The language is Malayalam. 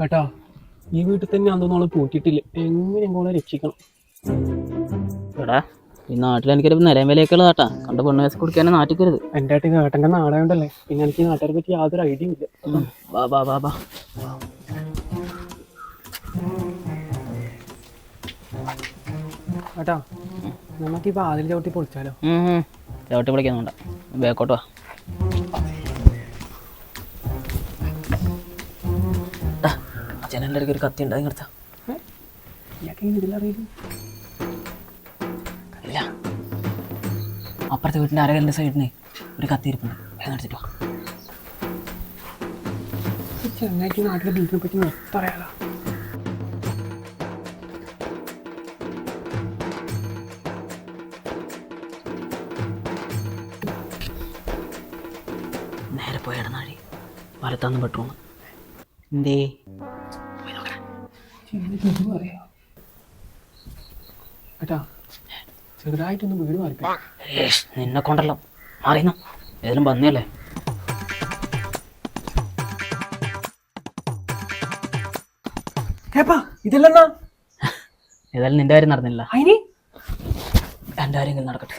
ഏട്ടാ ഈ വീട്ടിൽ തന്നെ അതൊന്നും പൂട്ടിയിട്ടില്ല. എങ്ങനെ മോളെ രക്ഷിക്കണം? എടാ ഈ നാട്ടിൽ എനിക്കൊരു നിലയും വിലയൊക്കെയുള്ള നാട്ടാ. കണ്ട പെണ്ണ് കേസ് കുടിക്കാനെ നാട്ടിക്കരുത്. എൻ്റെ ഏട്ടൻ ഏട്ടൻ്റെ നാടായോണ്ടല്ലേ, പിന്നെ എനിക്ക് ഈ നാട്ടുകാരെ പറ്റി യാതൊരു ഐഡിയ ഇല്ല. ബാ ബാ ബാ ബാ ഏട്ടാ നമുക്ക് ഈ വാതിൽ ചവിട്ടി പൊളിച്ചാലോ? ചവിട്ടി പൊളിക്കുന്നുണ്ട, ബേക്കോട്ട് വാ. ജനലിൻ്റെ ഇടയ്ക്ക് ഒരു കത്തി ഉണ്ട്, അത് എടുത്താ ഇതിലറിയില്ല. ഇല്ല, അപ്പുറത്തെ വീട്ടിൻ്റെ അരകലിൻ്റെ സൈഡിന് ഒരു കത്തി ഇരിപ്പുണ്ട്, വേഗം എടുത്തിട്ട് വാ. ചെങ്ങായിക്ക് നാട്ടിലെ ബീച്ചിനെ പറ്റി മൊത്തം അറിയാലോ. നേരെ പോയ ഇടനാഴി വലത്താന്ന് ബെഡ്റൂം. എന്തേ ഏട്ടാ ചെറുതായിട്ടൊന്ന് വീട് മാറിപ്പോ. നിന്നെ കൊണ്ടല്ലോ മാറിയുന്നു, ഏതായാലും വന്നിയല്ലേ. ഏപ്പാ ഇതല്ലെന്നാ ഏതായാലും നിന്റെ കാര്യം നടന്നില്ല, അതിന് എൻ്റെ കാര്യമെങ്കിലും നടക്കട്ടെ.